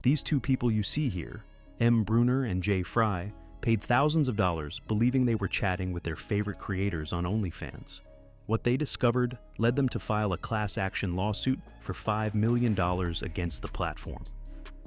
These two people you see here, Brunner and J, paid thousands of dollars believing they were chatting with their favorite creators on OnlyFans. What they discovered led them to file a class action lawsuit for $5 million against the platform.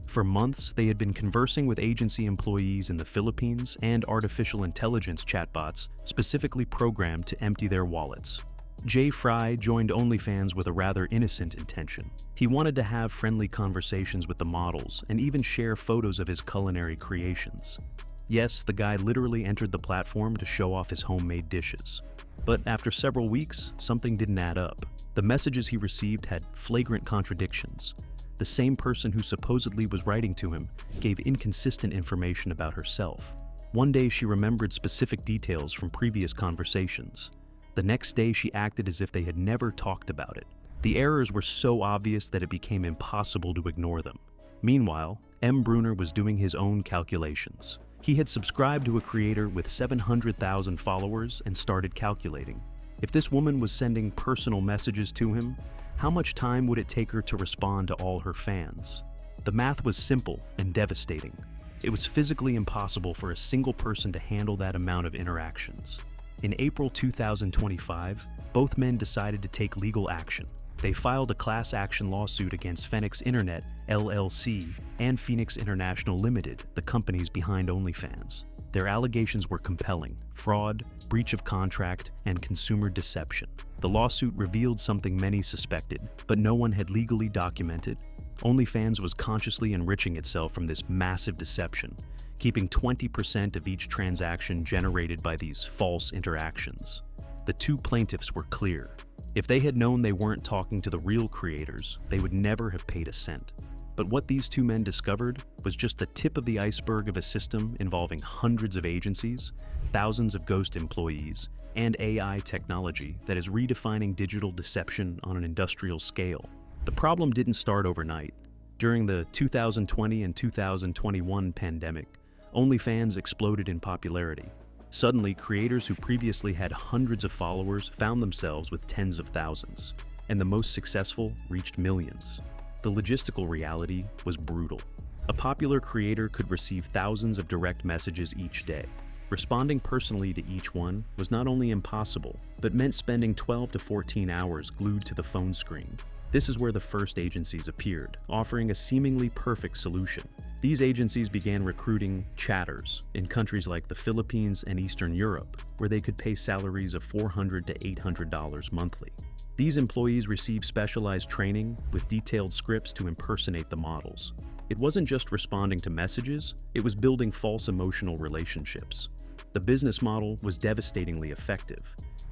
For months, they had been conversing with agency employees in the Philippines and artificial intelligence chatbots specifically programmed to empty their wallets. J. joined OnlyFans with a rather innocent intention. He wanted to have friendly conversations with the models and even share photos of his culinary creations. Yes, the guy literally entered the platform to show off his homemade dishes. But after several weeks, something didn't add up. The messages he received had flagrant contradictions. The same person who supposedly was writing to him gave inconsistent information about herself. One day she remembered specific details from previous conversations. The next day she acted as if they had never talked about it. The errors were so obvious that it became impossible to ignore them. Meanwhile, Brunner was doing his own calculations. He had subscribed to a creator with 700,000 followers and started calculating. If this woman was sending personal messages to him, how much time would it take her to respond to all her fans? The math was simple and devastating. It was physically impossible for a single person to handle that amount of interactions. In April 2025, both men decided to take legal action. They filed a class action lawsuit against Phoenix Internet, LLC, and Phoenix International Limited, the companies behind OnlyFans. Their allegations were compelling: fraud, breach of contract, and consumer deception. The lawsuit revealed something many suspected, but no one had legally documented. OnlyFans was consciously enriching itself from this massive deception, keeping 20% of each transaction generated by these false interactions. The two plaintiffs were clear. If they had known they weren't talking to the real creators, they would never have paid a cent. But what these two men discovered was just the tip of the iceberg of a system involving hundreds of agencies, thousands of ghost employees, and AI technology that is redefining digital deception on an industrial scale. The problem didn't start overnight. During the 2020 and 2021 pandemic, OnlyFans exploded in popularity. Suddenly, creators who previously had hundreds of followers found themselves with tens of thousands, and the most successful reached millions. The logistical reality was brutal. A popular creator could receive thousands of direct messages each day. Responding personally to each one was not only impossible, but meant spending 12 to 14 hours glued to the phone screen. This is where the first agencies appeared, offering a seemingly perfect solution. These agencies began recruiting chatters in countries like the Philippines and Eastern Europe, where they could pay salaries of $400 to $800 monthly. These employees received specialized training with detailed scripts to impersonate the models. It wasn't just responding to messages, it was building false emotional relationships. The business model was devastatingly effective.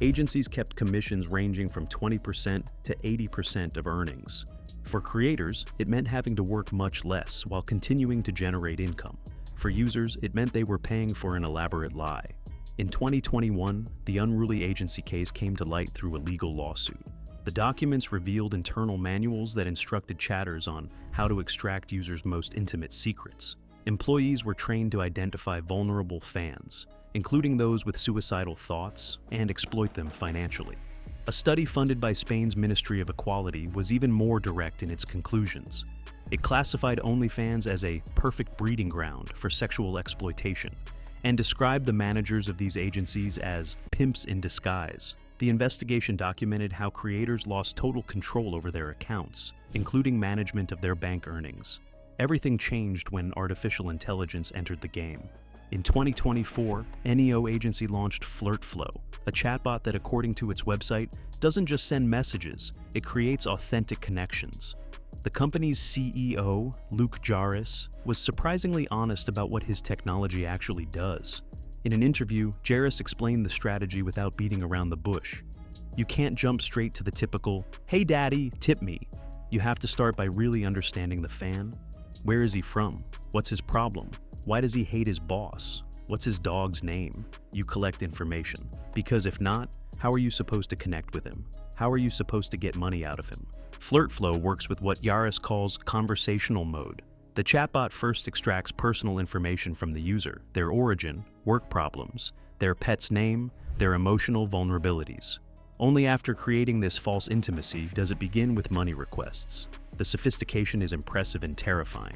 Agencies kept commissions ranging from 20% to 80% of earnings. For creators, it meant having to work much less while continuing to generate income. For users, it meant they were paying for an elaborate lie. In 2021, the unruly agency case came to light through a legal lawsuit. The documents revealed internal manuals that instructed chatters on how to extract users' most intimate secrets. Employees were trained to identify vulnerable fans, including those with suicidal thoughts, and exploit them financially. A study funded by Spain's Ministry of Equality was even more direct in its conclusions. It classified OnlyFans as a perfect breeding ground for sexual exploitation, and described the managers of these agencies as pimps in disguise. The investigation documented how creators lost total control over their accounts, including management of their bank earnings. Everything changed when artificial intelligence entered the game. In 2024, NEO agency launched FlirtFlow, a chatbot that, according to its website, doesn't just send messages, it creates authentic connections. The company's CEO, Luke Jarvis, was surprisingly honest about what his technology actually does. In an interview, Jarvis explained the strategy without beating around the bush. You can't jump straight to the typical, "Hey daddy, tip me." You have to start by really understanding the fan. Where is he from? What's his problem? Why does he hate his boss? What's his dog's name? You collect information. Because if not, how are you supposed to connect with him? How are you supposed to get money out of him? FlirtFlow works with what Yaris calls conversational mode. The chatbot first extracts personal information from the user, their origin, work problems, their pet's name, their emotional vulnerabilities. Only after creating this false intimacy does it begin with money requests. The sophistication is impressive and terrifying.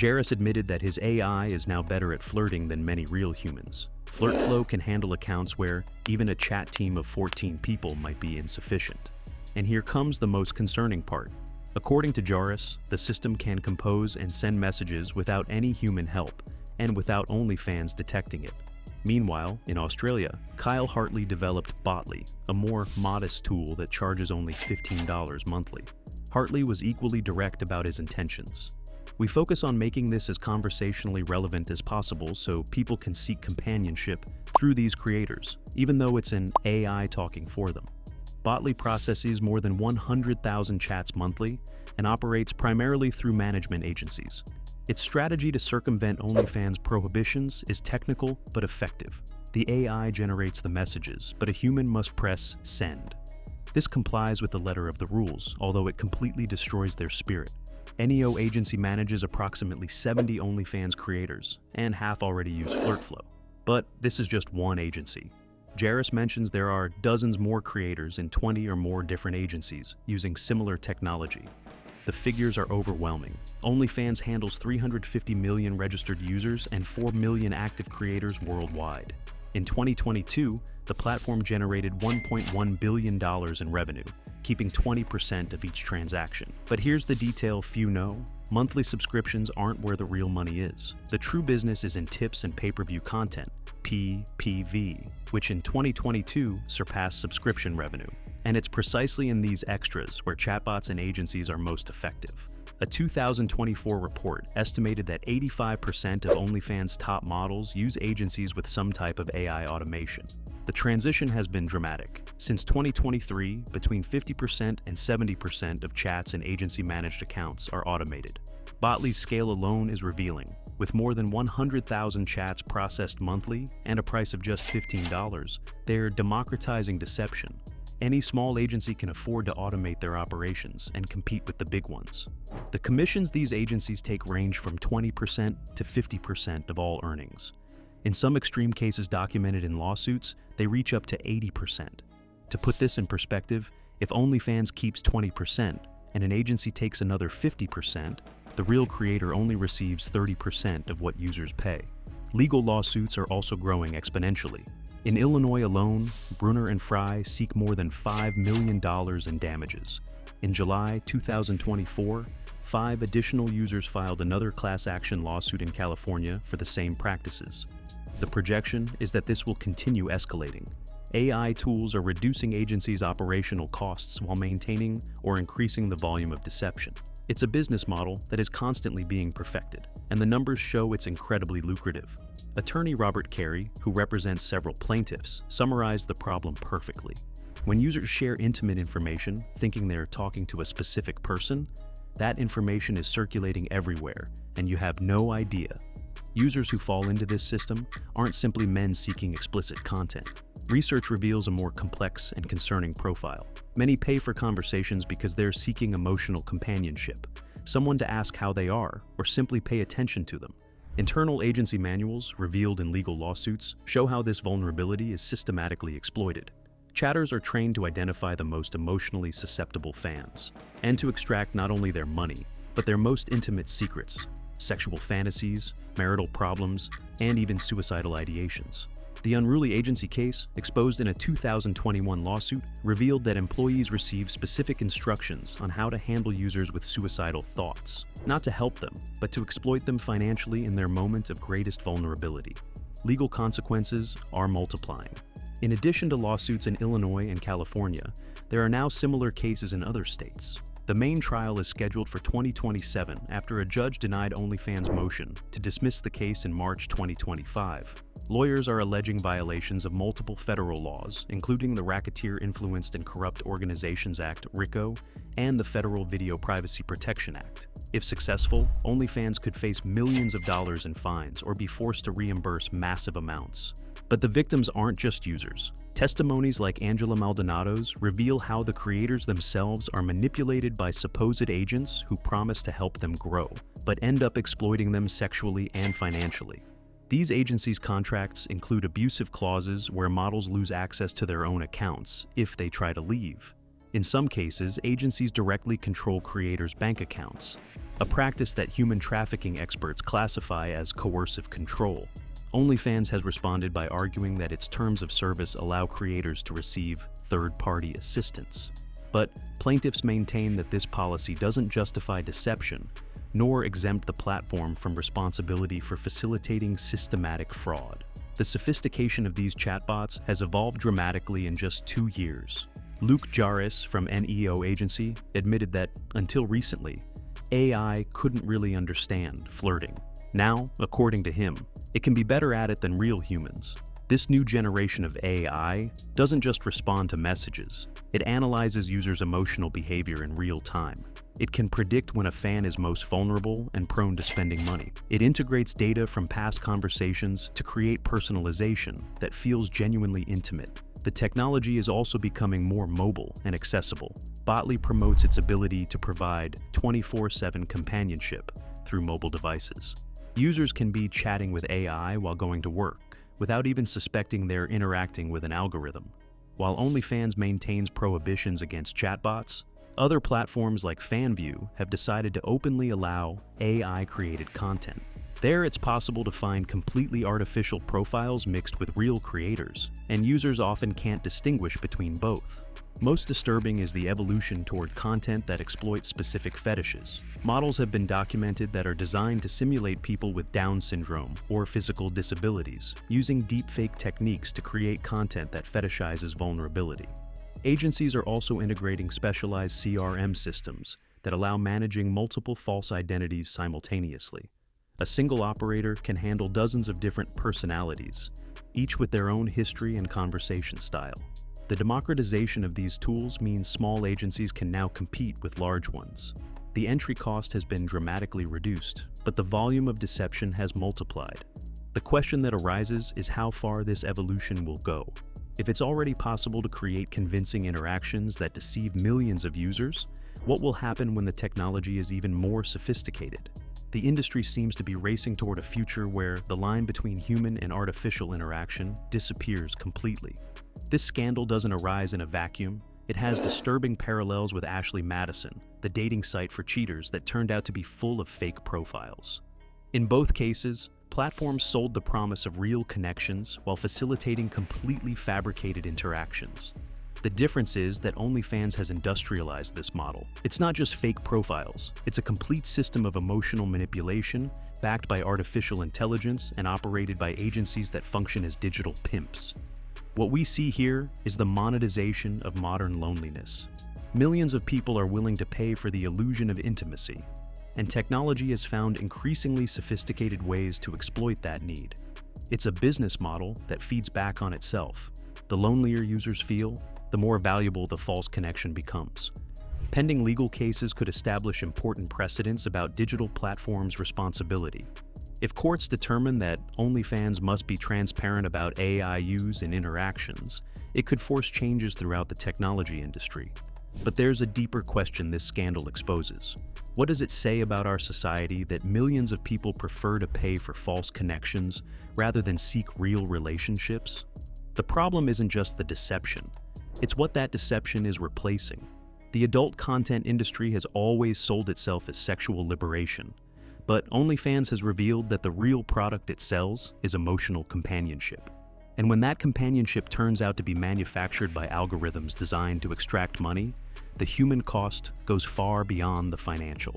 Jairus admitted that his AI is now better at flirting than many real humans. FlirtFlow can handle accounts where even a chat team of 14 people might be insufficient. And here comes the most concerning part. According to Jairus, the system can compose and send messages without any human help, and without OnlyFans detecting it. Meanwhile, in Australia, Kyle Hartley developed Botly, a more modest tool that charges only $15 monthly. Hartley was equally direct about his intentions. We focus on making this as conversationally relevant as possible so people can seek companionship through these creators, even though it's an AI talking for them. Botly processes more than 100,000 chats monthly and operates primarily through management agencies. Its strategy to circumvent OnlyFans prohibitions is technical but effective. The AI generates the messages, but a human must press send. This complies with the letter of the rules, although it completely destroys their spirit. NEO agency manages approximately 70 OnlyFans creators, and half already use FlirtFlow. But this is just one agency. Jairus mentions there are dozens more creators in 20 or more different agencies using similar technology. The figures are overwhelming. OnlyFans handles 350 million registered users and 4 million active creators worldwide. In 2022, the platform generated $1.1 billion in revenue, keeping 20% of each transaction. But here's the detail few know. Monthly subscriptions aren't where the real money is. The true business is in tips and pay-per-view content, PPV, which in 2022 surpassed subscription revenue. And it's precisely in these extras where chatbots and agencies are most effective. A 2024 report estimated that 85% of OnlyFans' top models use agencies with some type of AI automation. The transition has been dramatic. Since 2023, between 50% and 70% of chats and agency-managed accounts are automated. Botly's scale alone is revealing. With more than 100,000 chats processed monthly and a price of just $15, they're democratizing deception. Any small agency can afford to automate their operations and compete with the big ones. The commissions these agencies take range from 20% to 50% of all earnings. In some extreme cases documented in lawsuits, they reach up to 80%. To put this in perspective, if OnlyFans keeps 20% and an agency takes another 50%, the real creator only receives 30% of what users pay. Legal lawsuits are also growing exponentially. In Illinois alone, Brunner and J seek more than $5 million in damages. In July 2024, 5 additional users filed another class action lawsuit in California for the same practices. The projection is that this will continue escalating. AI tools are reducing agencies' operational costs while maintaining or increasing the volume of deception. It's a business model that is constantly being perfected, and the numbers show it's incredibly lucrative. Attorney Robert Carey, who represents several plaintiffs, summarized the problem perfectly. When users share intimate information, thinking they're talking to a specific person, that information is circulating everywhere, and you have no idea. Users who fall into this system aren't simply men seeking explicit content. Research reveals a more complex and concerning profile. Many pay for conversations because they're seeking emotional companionship, someone to ask how they are, or simply pay attention to them. Internal agency manuals, revealed in legal lawsuits, show how this vulnerability is systematically exploited. Chatters are trained to identify the most emotionally susceptible fans, and to extract not only their money, but their most intimate secrets, sexual fantasies, marital problems, and even suicidal ideations. The unruly agency case, exposed in a 2021 lawsuit, revealed that employees received specific instructions on how to handle users with suicidal thoughts, not to help them, but to exploit them financially in their moment of greatest vulnerability. Legal consequences are multiplying. In addition to lawsuits in Illinois and California, there are now similar cases in other states. The main trial is scheduled for 2027 after a judge denied OnlyFans' motion to dismiss the case in March 2025. Lawyers are alleging violations of multiple federal laws, including the Racketeer-Influenced and Corrupt Organizations Act, RICO, and the Federal Video Privacy Protection Act. If successful, OnlyFans could face millions of dollars in fines or be forced to reimburse massive amounts. But the victims aren't just users. Testimonies like Angela Maldonado's reveal how the creators themselves are manipulated by supposed agents who promise to help them grow, but end up exploiting them sexually and financially. These agencies' contracts include abusive clauses where models lose access to their own accounts if they try to leave. In some cases, agencies directly control creators' bank accounts, a practice that human trafficking experts classify as coercive control. OnlyFans has responded by arguing that its terms of service allow creators to receive third-party assistance. But plaintiffs maintain that this policy doesn't justify deception, nor exempt the platform from responsibility for facilitating systematic fraud. The sophistication of these chatbots has evolved dramatically in just 2 years. Luke Jarvis from NEO Agency admitted that, until recently, AI couldn't really understand flirting. Now, according to him, it can be better at it than real humans. This new generation of AI doesn't just respond to messages. It analyzes users' emotional behavior in real time. It can predict when a fan is most vulnerable and prone to spending money. It integrates data from past conversations to create personalization that feels genuinely intimate. The technology is also becoming more mobile and accessible. Botly promotes its ability to provide 24/7 companionship through mobile devices. Users can be chatting with AI while going to work, without even suspecting they're interacting with an algorithm. While OnlyFans maintains prohibitions against chatbots, other platforms like FanView have decided to openly allow AI-created content. There, it's possible to find completely artificial profiles mixed with real creators, and users often can't distinguish between both. Most disturbing is the evolution toward content that exploits specific fetishes. Models have been documented that are designed to simulate people with Down syndrome or physical disabilities, using deepfake techniques to create content that fetishizes vulnerability. Agencies are also integrating specialized CRM systems that allow managing multiple false identities simultaneously. A single operator can handle dozens of different personalities, each with their own history and conversation style. The democratization of these tools means small agencies can now compete with large ones. The entry cost has been dramatically reduced, but the volume of deception has multiplied. The question that arises is how far this evolution will go. If it's already possible to create convincing interactions that deceive millions of users, what will happen when the technology is even more sophisticated? The industry seems to be racing toward a future where the line between human and artificial interaction disappears completely. This scandal doesn't arise in a vacuum. It has disturbing parallels with Ashley Madison, the dating site for cheaters that turned out to be full of fake profiles. In both cases, platforms sold the promise of real connections while facilitating completely fabricated interactions. The difference is that OnlyFans has industrialized this model. It's not just fake profiles, it's a complete system of emotional manipulation backed by artificial intelligence and operated by agencies that function as digital pimps. What we see here is the monetization of modern loneliness. Millions of people are willing to pay for the illusion of intimacy, and technology has found increasingly sophisticated ways to exploit that need. It's a business model that feeds back on itself. The lonelier users feel, the more valuable the false connection becomes. Pending legal cases could establish important precedents about digital platforms' responsibility. If courts determine that OnlyFans must be transparent about AI use and interactions, it could force changes throughout the technology industry. But there's a deeper question this scandal exposes. What does it say about our society that millions of people prefer to pay for false connections rather than seek real relationships? The problem isn't just the deception. It's what that deception is replacing. The adult content industry has always sold itself as sexual liberation. But OnlyFans has revealed that the real product it sells is emotional companionship. And when that companionship turns out to be manufactured by algorithms designed to extract money, the human cost goes far beyond the financial.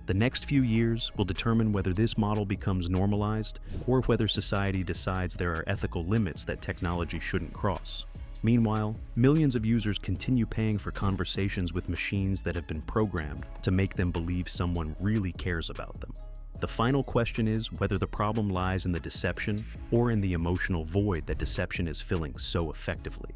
The next few years will determine whether this model becomes normalized or whether society decides there are ethical limits that technology shouldn't cross. Meanwhile, millions of users continue paying for conversations with machines that have been programmed to make them believe someone really cares about them. The final question is whether the problem lies in the deception or in the emotional void that deception is filling so effectively.